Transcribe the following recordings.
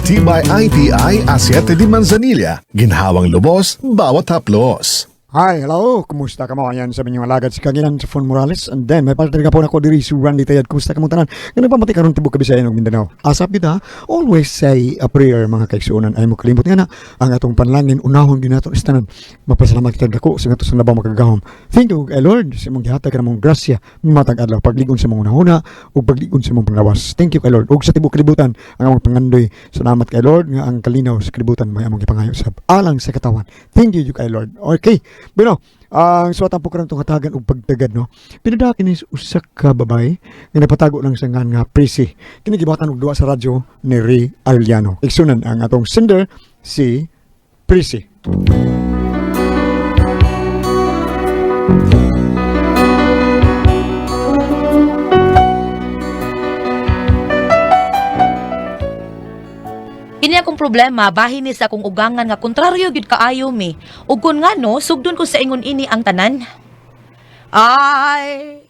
Matibay ITI Aseite de Manzanilla. Ginhawang lubos, bawat haplos. Hi, hello. Kumusta ka mo? Ayan sabi niyo alagad si Kagilan sa Fon Morales. And then, may partner ka po na ko diri si Randy Tayad. Kumusta ka mo tanan? Ganun pa mati karon tibok Kabisayan ug Mindanao. Asap kita, always say a prayer mga kaigsuonan. Ay mo kalimot nga na ang atong panlangin unahon din nato istanan. Mapasalamat kita dako sa ato sa labaw makagahom. Thank you, Lord, sa imong gihatag ka namong grasya matag adlaw pagligon sa mong unahuna ug pagligon sa mong panglawas. Thank you kay Lord. Ug sa tibok kalibutan ang among pangandoy. Salamat kay Lord nga ang kalinaw sa kalibutan may among gipangayo sa alang sa katawan. Thank you kay Lord. Okay. Bueno, ang suwatang po karang hatagan o pagtagad, no? Pinadakin ni usak ka babay nga napatago lang sa nga Prissy. Kinigibatan og duwa sa radyo ni Ray Arellano. Igsunan ang atong sender, si Prissy. Kini akong problema, bahin ni sa akong ugangan nga kontraryo gid kaayo mi. Ug kun ngano, sugdon ko sa ingon ini ang tanan. I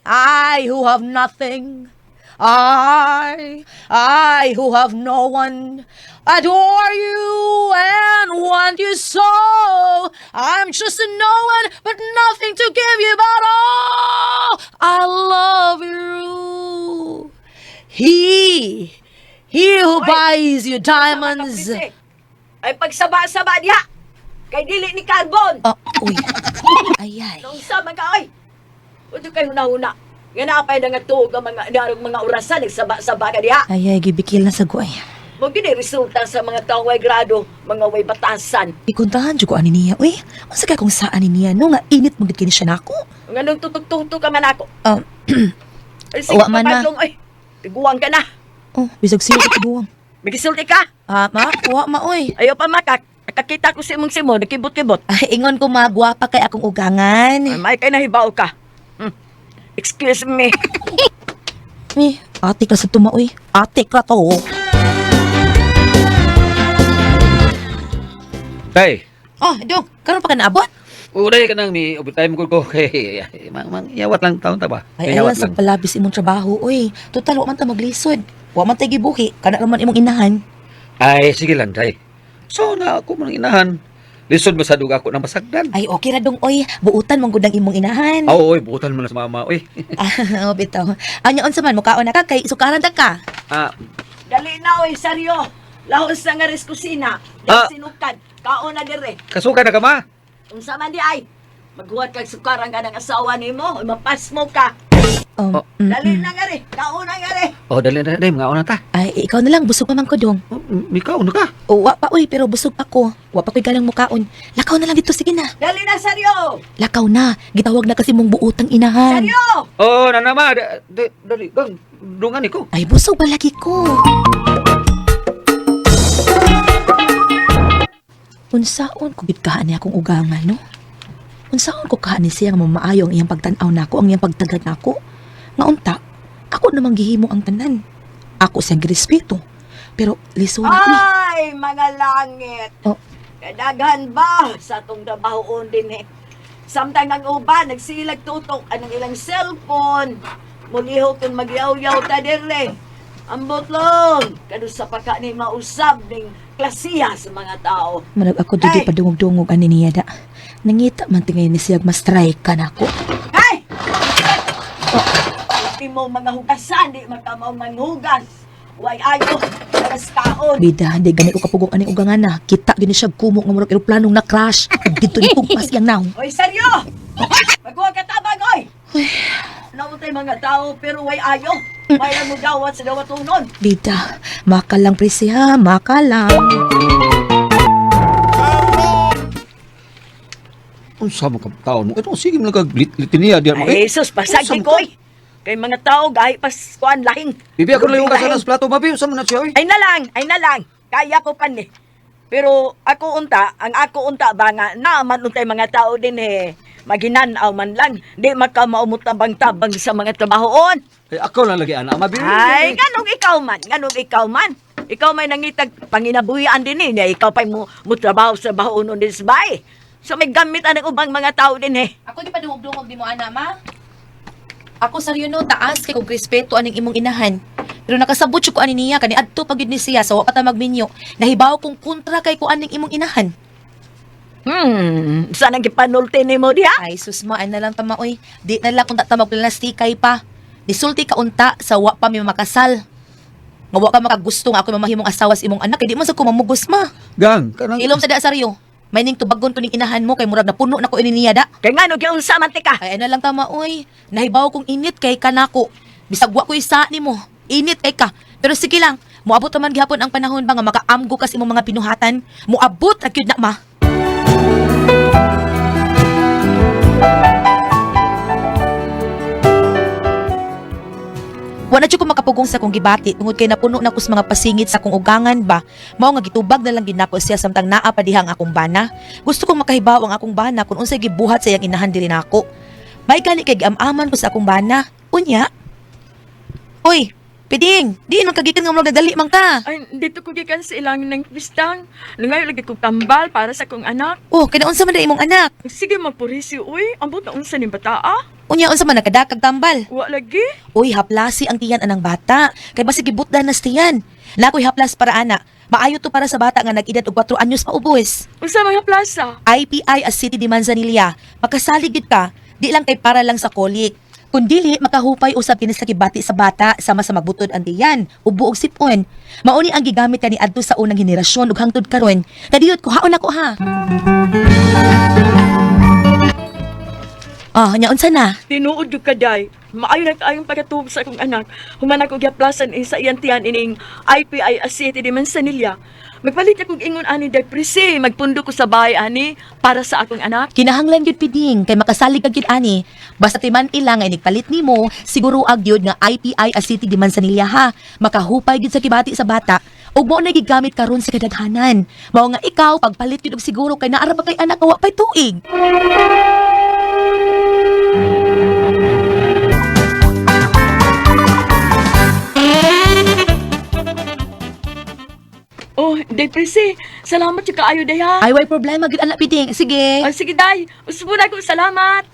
who have nothing. I who have no one. Adore you and want you so. I'm just a no one, but nothing to give you but all. I love you. He who buys you diamonds. Ay pagsaba-saba diha. Kay dili ni carbon. Oh, uy. Ayay. Nung sa mga oy. Udo kay huna-huna. Nga na pay nga tuog ang mga orasan nagsaba-saba ka diha. Ayay, gibikil na sa guay. Mo gini resulta sa mga taong way grado, mga way batasan. Ikuntahan dyan ko ani niya. Uy, unsa kay kung saan ni niya no nga init mo gid kini siya nako. Nga nung tutug-tuto ka man ako. Ay, sige, Wa man na. papadlong, oy. Tiguang ka na. Oh, bisag siya ko buwang. Migisulti ka. Wa ma oy. Ayaw pa makak. Nakakita ko si mong simo, nakibot-kibot. Ay, ingon ko magwapa kay akong ugangan. Ay, may kay nahibaw ka. Excuse me. Ate ka sa tumaoy. Ate ka to. Tay, Oh, dong, karon pa ka naabot? uray ka nang may overtime ko kay yawat lang taon ta ba? Ay, Yawat ayan sa palabis imong trabaho, uy. Total, wa man ta maglisod. Wa man ta gibuhi. Kana naman imong inahan. Ay, sige lang, tay. So na ako man inahan. Lisod mo sa duga ako ng masagdan. Ay, okay ra dong, uy. Buutan mong gudang imong inahan. Oo, oy, buutan mo na sa mama, oy. Oh, bitaw. Anya unsa man, mukaon na ka, kay sukaran ta ka. Dali na, oy, seryo. Lahos na nga res kusina. Ah. Sinukad. Kaon na dire. Kasuka na ka, ma? Unsa man di ay. Maghuwat kag sukaran ka ng asawa nimo, mapas mo ka. Dali na nga re. Kaon na nga re. Oh, dali na, mga una ta. Ay, ikaw na lang, busog pa man ko dong. Oh, ikaw, ano ka? O, wa pa, uy, pero busog pa ko. Wa pa ko'y galang mukaon. Lakaw na lang dito, sige na. Dali na, seryo. Lakaw na. Gitawag na kasi mong buutang inahan. Seryo. Oh, nanama, dali, gang, dungan ko. Ay, busog ba lagi ko? Unsaon ko bitkahan niya akong ugangan, no? Unsaon ko kahan ni siya nga mamaayo ang iyang pagtanaw nako, ang iyang pagtagad nako. Nga unta, ako namang gihimo ang tanan. Ako siyang girespeto. Pero lisod na ni. Ay, mga langit. Oh. Kadaghan ba sa atong trabahoon din eh. Samtang ang uban, nagsilag tutok anong ilang cellphone. Muliho kung magyaw-yaw ta dire. Ambot lang. Kano sa pagka ni mausab ning klasiya sa mga tao. Manag ako dito Ay! padungog-dungog ani niya da. Nangita man tingay ni siya ma-strike ka nako. Ay! Hindi mo mga hugasan, di magkamaw manghugas. Way ayo, tagas kaon. Bida, di gani ko kapugong ani ugangan na. Kita gini siya kumok nga murag eroplanong na crash. Ug dito ni tugpas yang naw. Oy, seryo! Maghuwag ka tabag, oy! Nautay mga tao, pero way ayo. May lang mo dawat sa dawatunon. Bida, maka lang presi ha, maka lang. Unsa mo ka taon mo? Ito, sige mo lang kag-litiniya diyan mo. Ay, Jesus, pasagi ko, oy! Kay mga tao, gahi pas kuan lahing. Bibi ako lang yung Lahing. kasalas plato, mabi, unsa mo na siya, oy? Ay na lang. Kaya ko pan eh. Pero ako unta, ang ako unta ba nga, naaman untay mga tao din eh. Maginanaw man lang. Di makamaumutabang-tabang sa mga trabahoon. Ay, ako lang lagi, anak, mabi. Ay, ganong ikaw man. Ikaw may nangitag panginabuhian din eh. Na ikaw pa'y mo trabaho sa bahoon din sa bahay. So may gamit ang ubang mga tao din eh. Ako di pa dungog-dungog di mo ana ma. Ako saryo no taas kay kog respeto aning imong inahan. Pero nakasabot siya ko ani niya, kani adto pagid ni siya, sa wapata magminyo, nahibaw kong kontra kay kuan ning imong inahan. Saan ang gipanulti ni mo diha? Ay, susma, ay na lang tama, oy. Di na lang kung tatamag plastikay pa. Nisulti ka unta, sa wa pa mi makasal. Nga wa ka makagusto nga ako mamahimong asawa sa imong anak, kay di man sa kumamugos ma. Gang, kanang... Ilom sa da saryo. May ning tubagon to ning inahan mo, kay murag na puno na ko ini niya da. Kay nga no giunsa man tika. Ay, ano lang tama, oy. Nahibaw kong init kay kanako. Bisag wa ko isa ni mo. Init kay ka. Pero sige lang, muabot naman gihapon ang panahon ba nga makaamgo kas imong mga pinuhatan. Muabot ra gyud na ma. Wala jud ko makapugong sa kong gibati tungod kay napuno na ko sa mga pasingit sa akong ugangan ba. Mao nga gitubag na lang ginako siya samtang naa pa diha ang akong bana. Gusto kong makahibaw ang akong bana kung unsay gibuhat sa iyang inahan diri nako. May gani kay giam-aman ko sa akong bana. Unya. Oy, Piding, di nang kagikan nga mo nagdali man ka. Ay, dito ko gikan sa ilang ng pistang. Ngayon lagi ko tambal para sa kong anak. Oh, kada unsa man na imong anak? Sige magpurisi, uy. Ambot na unsa ni bataa. Unya unsa man nakadakag tambal? Wa lagi. Uy, haplasi ang tiyan anang bata. Kay basig gibutdan na tiyan. Nakoy haplas para ana. Maayo to para sa bata nga nag-edad og 4 anyos pa ubos. Unsa mga plaza? IPI as City de Manzanilla. Makasaligid ka, di lang kay para lang sa kolik. Kung dili, makahupay usab kini sa kibati sa bata sama sa magbutod ang tiyan, ubo og sipon. Mauni ang gigamit kani adto sa unang henerasyon ug hangtod karon. Kadiyot ko haon ako ha. Ah, nya unsa na? Tinuod yung kaday. Maayo na kaayong pagkatubog sa akong anak. Human ako giaplasan sa iyang tiyan ining IPI as City de Manzanilla. Magpalit akong ingon ani depresi. Magpundo ko sa bahay ani para sa akong anak. Kinahanglan gyud Piding kay makasalig kag gyud ani. Basta timan ilang nga nigpalit nimo, siguro ag gyud nga IPI as City de Manzanilla ha. Makahupay gyud sa kibati sa bata. Ug mo na gigamit karon sa kadaghanan. Mao nga ikaw pagpalit gyud og siguro kay naara pa kay anak nga wa pay tuig. Oh, depresi. Salamat yung kaayo day ha. Ay way problema gyud anak Piding. Sige. Ah, sige day. Usbo na ko. Salamat.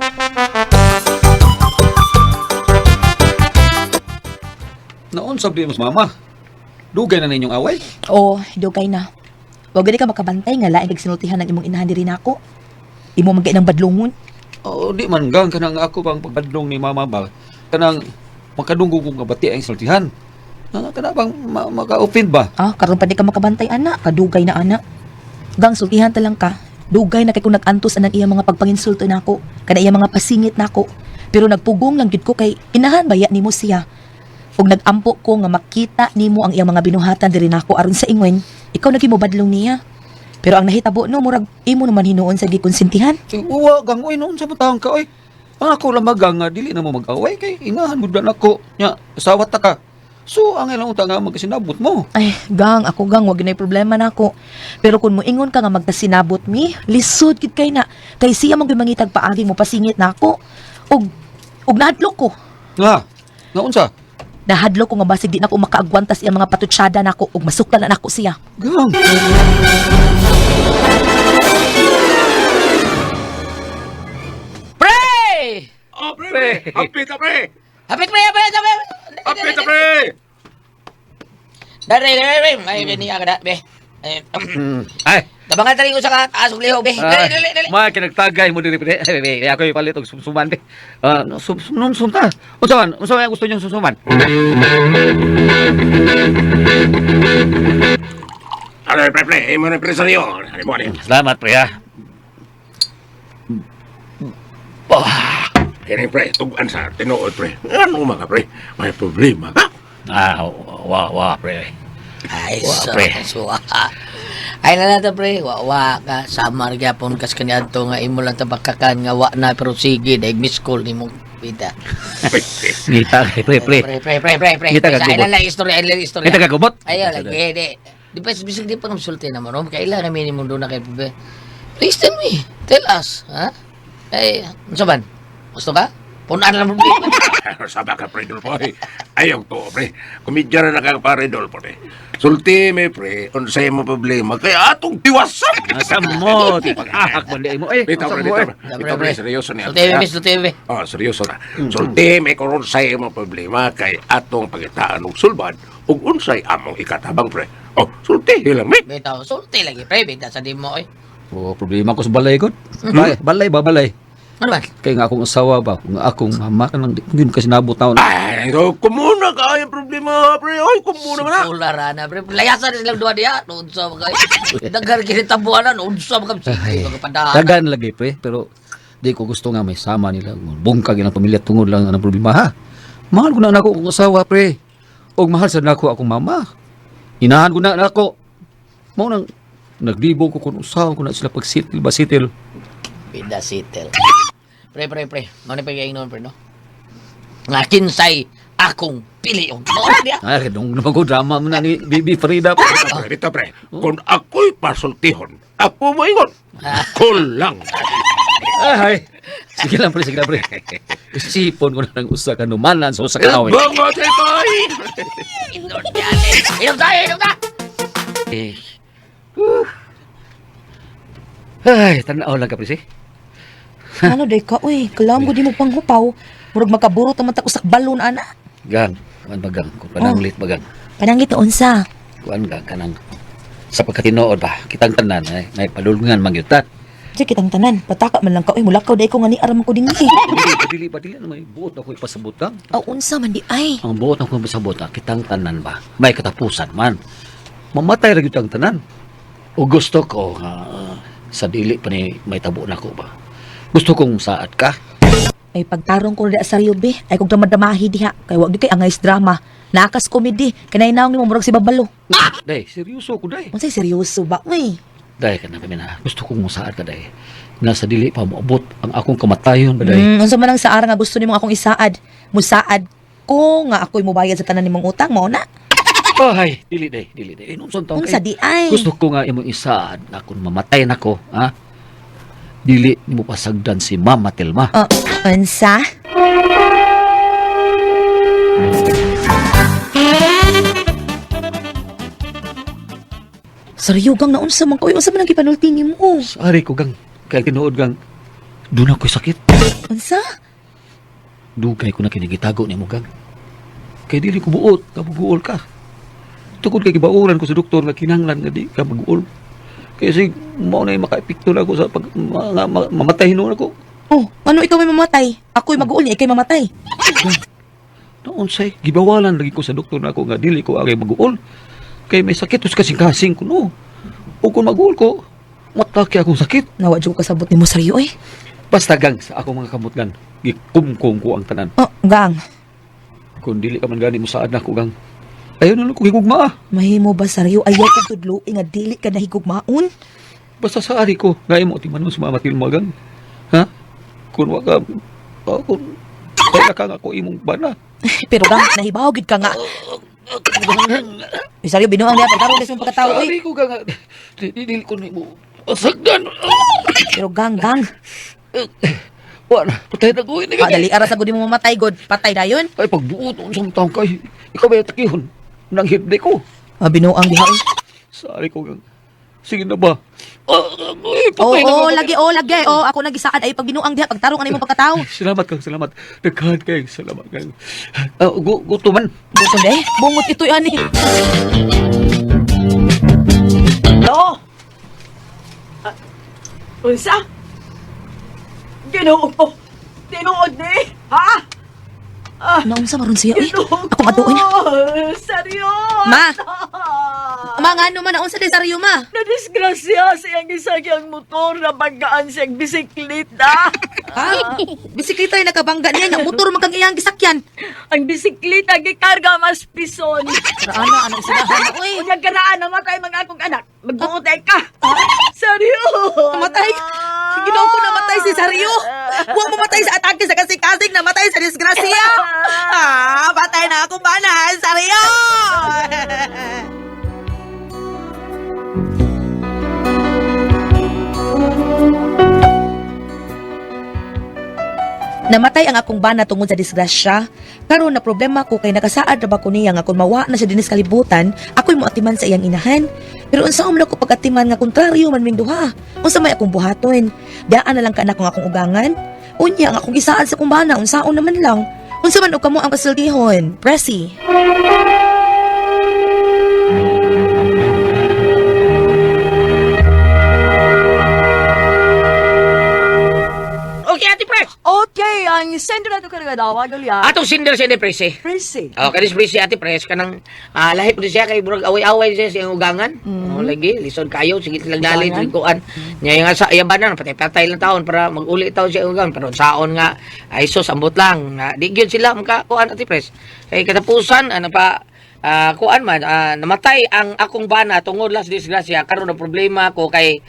Naon sabi mo sa mama? Dugay na ninyong away? Oh, dugay na. Wa gani ka makabantay nga lain kag sinultihan ng imong inahan diri nako. Imo magay ng badlongon. O di man gang kanang ako bang pagbadlong ni mama ba? Kanang makadunggo kong kabati ang sultihan. Kana bang maka-offend ba? Ah, karon pa di ka makabantay anak, kadugay na anak. Gang sultihan ta lang ka. Dugay na kay kung nag-antos anang iya mga pagpanginsulto nako, kana iya mga pasingit nako. Pero nagpugong lang gid ko kay inahan baya nimo siya. Ug nagampo ko nga makita nimo ang iyang mga binuhatan diri nako aron sa ingon, ikaw nagimo badlong niya. Pero ang nahitabo no murag imo naman hinuon sa gikonsintihan. Uwa gang oy noon sa butang ka oy. Ang ako lamagang nga dili na mo mag-away kay inahan gud na nako. Nya, sawat ta ka. So, ang ilang utang nga magkasinabot mo. Ay, gang, ako gang, wag na problema na ako. Pero kung moingon ka nga magkasinabot mi, lisod kit kay na. Kay siya mong gimangitag paagi mo pasingit na ako. Og nahadlok ko. Nga, unsa? Nahadlok ko nga basig di na ako makaagwantas iya mga patutsyada na ako og masuklan na ako siya. Gang. Pre! Oh, pre! Hapit, pre! Hapit, pre! Hapit, pre! Dari, may niya ka na, be. Ay, Tabangan tayo ko sa kataas ng liho, be. Dali. mga kinagtagay mo diri pre. Ay, ako ipalit og sumsuman be. Sumsum ta. Unsa man gusto niyo sumsuman? Ano, pre? Imo na presaryo. Ano mo, ano? Salamat pre ha. Kaya pre, tugan sa tinuod, pre. Ano mga, pre? May problema ka? Wa pre. Ay, pre. Ay na nato, pre. Wa ka. Samar gyapon kas kaniadto nga imo lang tabakakan nga wa na pero sige daig miss call nimo bida. Ngita pre. Pre. Kita ka Ay gubot. lang istorya. Kita ka gubot? Ayo lagi. Di pa bisig di pa konsulte na mo no. Kailangan minimum do na kay Please tell me. Tell us, ha? Ay, unsa man? Gusto ka? Punan lang problema. Sabi ka, pre, Dolpo, eh. Ayaw to, pre. Kumidya na kang pare, Dolpo, pre. Sulti me, pre, unsay mo problema, kaya atong tiwasan. Asa mo, di pag-ahak man di mo. Dito, pre, asa mo, dito, pre. Dito, pre, seryoso niya. Sa TV. Oh, seryoso na. Sulti me, kung unsay mo problema, kay atong pagitaan ng sulban, ug unsay among ikatabang, pre. Oh, sulti, hilang, me. Bitaw, sulti lagi, pre. Bita sa di mo, eh. Oh, problema ko sa balay ko. Balay ba, balay? Ano ba? Kaya nga akong asawa ba, kung akong mama ka nang hindi kasi nabot taon. Ay, so, kumuna ka, yung problema, pre. Ay, kumuna mo na. Sulara na, pre. Layasan na silang dua diya. Unsa mo kayo. Dagar kinitabuanan. Unsa mo kayo. Ay, Magpadahan. dagan lagi, pre. Pero di ko gusto nga may sama nila. Bungkag ilang pamilya tungod lang ang problema, ha? Mahal ko na ako akong asawa, pre. O mahal sa nako akong mama. Inahan ko na ako. Mao nang nagdibo ko kung usawa ko na sila pagsitil ba sitil. Pinda sitel. Pre. Mano pa kayo noon, pre, no? Nga kinsay akong piliyon. Mawala diya. Ay, dong naman ko drama mo na ni Bibi Frida. Pre, dito, pre. Kung ako'y pasultihon, ako mo ingon. Ako lang. Ay, sige lang, pre. Isipon ko na ng usa ka numanan sa usa ka away. Bangot, ito'y! Inom tayo. Eh. Ay, tanaw lang ka, pre. Ano day ka, uy, kalam ko di mo panghupaw. Murag makaburo taman usak balon, ana. Gang, kuan bagang, kung pananglit bagang. Panangit na unsa. Kuan gang kanang sa pagkatinood ba, kitang tanan may padulungan magyutat. Di kitang tanan, pataka man lang ka, uy, mulakaw day ko nga ni aram ko dingi. Dili na may buot ako ipasabot lang. Aw, unsa man di ay. Ang buot ako ipasabot kitang tanan ba, may katapusan man. Mamatay ra gyud ang tanan. O gusto ko sa dili pa ni may tabo na ko ba. Gusto kong saad ka. Ay pagtarong ko rin sa be, ay kung damadamahi diha, kay wag di kay angay's drama. Nakas komedi, kanay naong ni mo murag si Babalo. Day, seryoso ko day. Unsay seryoso ba, uy? Day ka na kami na. Gusto kong saad ka day. Nasa dili pa moabot ang akong kamatayon ba day. Unsa man ang saara nga gusto nimo akong isaad? Musaad ko nga ako'y mobayad sa tanan nimong utang mo na. Ay, dili day. Inunson taon Unsa di ay? Gusto ko nga imong isaad na kung mamatay na ko, ha? Dili mo pasagdan si Mama Telma. Unsa? Saryugang na unsa man ko, unsa man ang gipanulti nimo? Sorry ko gang. Kaya tinuod gang. Doon ako'y sakit. Unsa? Dugay ko na kinigitago ni mo gang. Kaya dili ko buot, kabuguol ka. Tukod kay gibauran ko sa doktor nga kinahanglan nga di ka mag-uol. Kaya sig mao na maka-epekto na ako sa pag mamatay hinuon ako. Oh, ano ikaw may mamatay? Ako'y mag-uol niya, ikay mamatay. Noon say gibawalan lagi ko sa doktor na ako nga dili ko agay mag-uol. Kay may sakit us kasing-kasing ko no. O kung mag-uol ko, mataki akong sakit. Nawa jud ko kasabot nimo saryo eh. Basta gang sa akong mga kamutgan, gikumkong ko ang tanan. Oh, gang. Kung dili ka man gani mo saad na ko gang. Ayaw na lang ko higugma. Mahimo ba saryo ayaw ko tudlo nga dili ka nahigugmaon? Basta sa ari ko, nga mo timan mo sumamatil mo gang. Ha? Kung waka, kung kaya ka nga ko imong bana. Pero gang nahibaw gid ka nga. Saryo binuang niya pagkaroon sa pagkatao Sa ari eh. ko nga, dili ko na mo. Sagdan. Pero gang. Wala, patay na ko. Dali aras ako di mo mamatay god. Patay dayon. Ay, pagbuot on sa taong kay. Ikaw ba yung takihon? Nang hibde ko. Binuang diha eh. Sa ari ko gang. Sige na ba? Oo, lagi. Ako nagisaad ay pag binuang diha pagtarong ani mo pagkatao. Salamat kang salamat. Nagkahan kay salamat kang. Gusto man. Gusto de, bungot ito'y ani. Hello? Unsa? Tinuod ni? Ha? Naunsa maron siya eh. Tinuod Ako matuon. Seryoso? Ma! Ma, nga ano man naunsa de saryo ma? Nadisgrasya siyang gisagyang motor na banggaan siyang bisikleta. Ha? Bisikleta ay nakabangga niya nga motor man kang iyang gisakyan. Ang bisikleta gikarga mas pison. Ana isinahan na oy. Unyag karaan namatay mga akong anak. Magbuotay ka. Seryoso? Namatay? Ginaw ko namatay si Saryo. Huwag mamatay sa atake sa kasing-kasing, namatay sa disgrasya. Patay na ako ba na, Saryo? Namatay ang akong bana tungod sa disgrasya. Karon na problema ko kay nakasaad ra ba ko niya nga kung mawa na siya dinis kalibutan, ako'y moatiman sa iyang inahan. Pero unsa man ako pagatiman nga kontraryo man ming duha? Unsa may akong buhaton? Daan na lang ka na akong ugangan? Unya nga akong gisaad sa akong bana, unsaon naman lang. Unsa man og kamo ang kasultihon? Presi. Okay, Ate Pres. Okay, ang sender na ito ka nagadawa, Gulya. Atong sinder siya ni Pres eh. Prissy. Oh, kanis Pres si Ate Pres kanang lahi po siya kay burag away-away siya sa iyang ugangan. Oh, lagi lisod kayo sige lang dali Ugangan. trikuan. Nya nga sa iya banan patay-patay lang taon para mag-uli taon siya ugang pero saon nga ay sus ambot lang. Di gyud sila maka kuan Ate Pres. Kay katapusan ano pa kuan man namatay ang akong bana tungod lang sa disgrasya karon na problema ko kay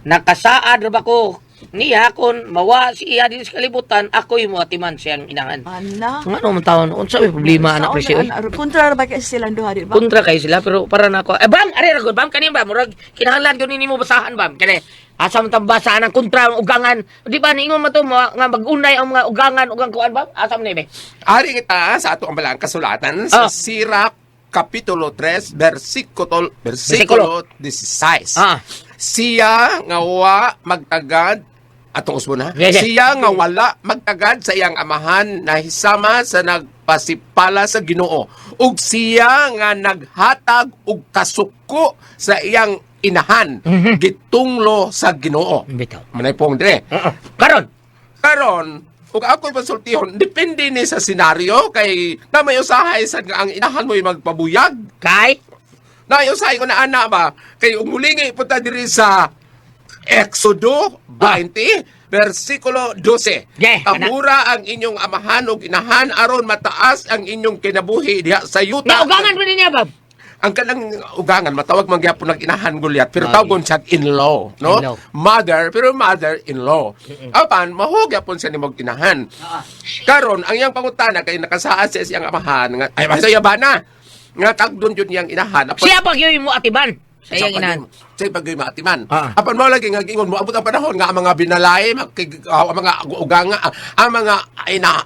nakasaad ra ba ko niya kon mawa si iya din sa kalibutan ako'y moatiman siyang inahan. Ana. Ano man taon unsa may problema anak Pres oy? Kontra ra ba kay silang duha di ba? Kontra kay sila pero para nako bam are ra gud bam kani ba murag kinahanglan gyud nimo basahan bam kani asa man tang basahan ang kontra ang ugangan di ba niingon mo to nga mag-unay ang mga ugangan ugang kuan bam asa man ni be Ari kita sa ato ang balang kasulatan sa Sirach Kapitulo 3, versikulo 16. Siya nga wa magtagad, atong usbo na, Yes, yes. siya nga wala magtagad sa iyang amahan na hisama sa nagpasipala sa Ginoo. Ug siya nga naghatag og kasuko sa iyang inahan, gitunglo sa Ginoo. bitaw Manay pong dire. Karon, ug ako'y pasultihon, depende ni sa senaryo kay na may usahay sa nga ang inahan mo'y magpabuyag. kay Na may usahay ko na ana ba kay umulingi punta diri sa Exodo 20 versikulo 12. Yeah, Kamura ang inyong amahan ug inahan aron mataas ang inyong kinabuhi diha sa yuta. na ugangan man niya bam Ang kanang ugangan matawag man gyapon nag inahan Goliath pero Okay. tawgon siya in-law, no? In-law. Mother pero mother-in-law. Apan mahog gyapon siya nimog inahan. Karon ang iyang pangutana kay nakasaad sa iyang amahan nga ay basta yabana nga kagdon jud niyang inahan. Apan siya pag yun mo atiban sa iyang inahan sa pagay maatiman. Ah. Apan mo lagi nga gingon mo abot ang panahon nga ang mga binalay, ang mga uganga, ang mga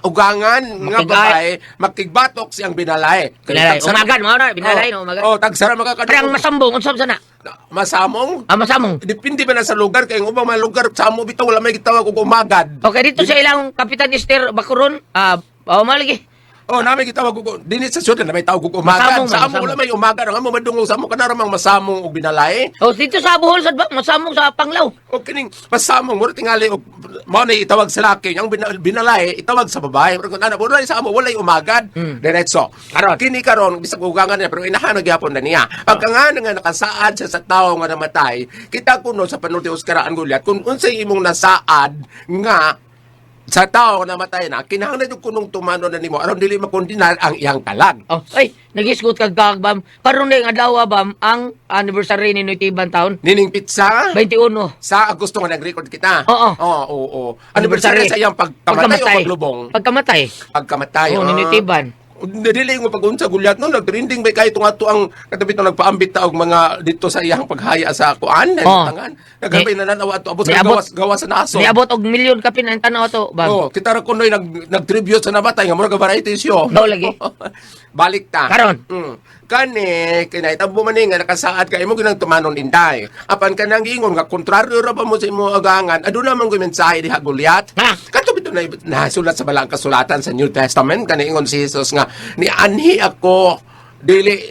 ugangan nga babae makigbatok siyang binalay. binalay umagan mo na binalay no umagan Oh, tagsara makakadto. parang masambong unsab sana Masamong. masamong Depende ba na sa lugar kay ubang mga lugar sa amo bitaw wala may gitawag og umagad. okay dito sa ilang Kapitan Esther Bacuron malagi Oh, namin gitawag og dinit sa syudad na may tawag og umagad. Masamong, Sa amo masamong. wala may umagad, ang amo madungog sa amo kana ramang masamong og binalay. dito sa Bohol sad ba masamong sa Panglaw O kining masamong mo tingali og mao na itawag sa laki ang binalay itawag sa babae pero kung ana wala sa amo wala umagad diretso karon kini karon bisag ugangan niya pero inahan gyapon na niya pagka nga nakasaad siya sa tawo nga namatay kita kuno sa panulti Oscaraan Goliath kung unsay imong nasaad nga sa tao na namatay na kinahanglan yung kunong tumano na nimo aron dili makondinar ang iyang kalag. ay nagisgot kag bam karon na yung adlaw bam ang anniversary ni Noytiban taon Nining pizza 21 sa Agosto nga nag-record kita. Oo. Oo. Anniversary sa iyang pagkamatay o paglubong. Pagkamatay. Pagkamatay. Oo, ni Noytiban. Dili mo pag-unsa Goliath no nagtrending ba kay tunga ang katabi to nagpaambit ta og mga dito sa iyang paghaya sa kuan tangan. Nagabay na nanawa to abot sa gawas sa naso. Niabot og milyon ka pinang tanaw to bam. Oh, kita ra kunoy nag-tribute sa namatay nga murag variety show. Daw lagi. Balik ta. Karon. Kani kinahitabo man nga nakasaad kay mo ginang tumanon inday. Apan kanang giingon nga kontraryo ra ba mo sa imo agangan. Aduna man gyud mensahe diha Goliath. Ha? Kadto bito na nasulat sa balang kasulatan sa New Testament kani ingon si Jesus nga ni anhi ako dili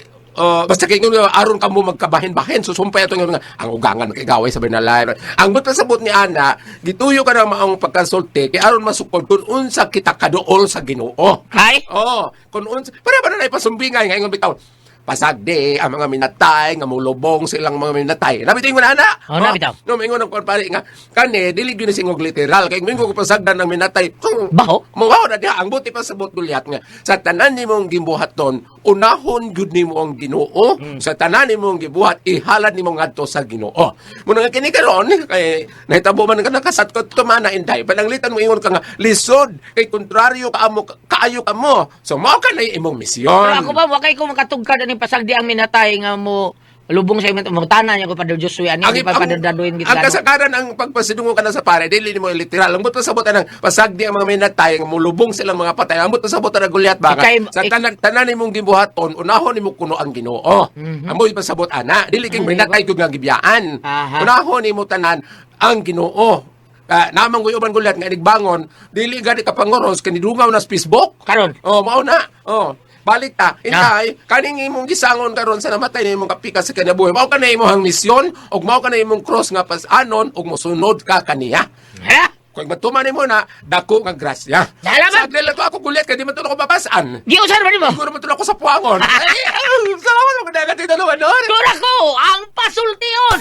basta kay ingon aron kamo magkabahin-bahin susumpay ato nga ang ugangan makigaway sa binalay. Ang buta sabot ni ana gituyo ka na maong pagkonsulte kay aron masukod kun unsa kita kaduol sa Ginoo. Ay? Oh, kun unsa para ba na ipasumbingay nga ingon bitaw pasagde ang mga minatay nga mulubong silang mga minatay. Nabitaw mo na ana. Oh, nabitaw. No mingon ang pare nga kani dili gyud singog literal kay mingon ko pasagdan ng minatay. Baho? Mawaw na diha ang buti pa sabot Goliath nga sa tanan nimong gibuhaton unahon gyud nimo ang Ginoo. Sa tanan nimong gibuhat ihalad nimo ngadto sa Ginoo. Muna nga kini karon kay nahitabo man ka nakasat ko tumana inday pananglitan mo ingon ka nga lisod kay kontraryo kaayo ka mo. So mao ka na imong misyon. Pero ako ba wakay ko makatugkad ani pasagdi ang minatay nga mo lubong sa imong tanan niya ko Padre Joshua ani di pa Padre Daduin gid. Ang kasagaran ang pagpasidungo ka na sa pare, dili mo literal. Ang buto sa buta ng pasagdi ang mga minatay, ang mulubong silang mga patay. Ang buto sa buta ng Goliath baka. Sa tanan imong gibuhaton, unahon nimo kuno ang Ginoo. Amoy pasabot ana, dili king minatay kog nga gibiyaan. Unahon nimo tanan ang Ginoo. Namang guyuban Goliath nga nigbangon, dili gani ka pangoros kanidungaw na sa Facebook. Karon. Mao na. Balik ta, inay, kaning imong gisangon karon sa namatay na imong kapika sa kinabuhi. Mao ka na imong misyon, og mao ka na imong cross nga pas-anon, og mosunod ka kaniya. Ha? Kung matuman mo na, dako nga grasya. Salamat! Sagli lang ako gulit, kaya di man tulog ko papasan. Giusan man mo. Siguro man tulog ko sa puangon. Salamat mo, kaya ka tinulungan doon. Dura ko ang pasultion.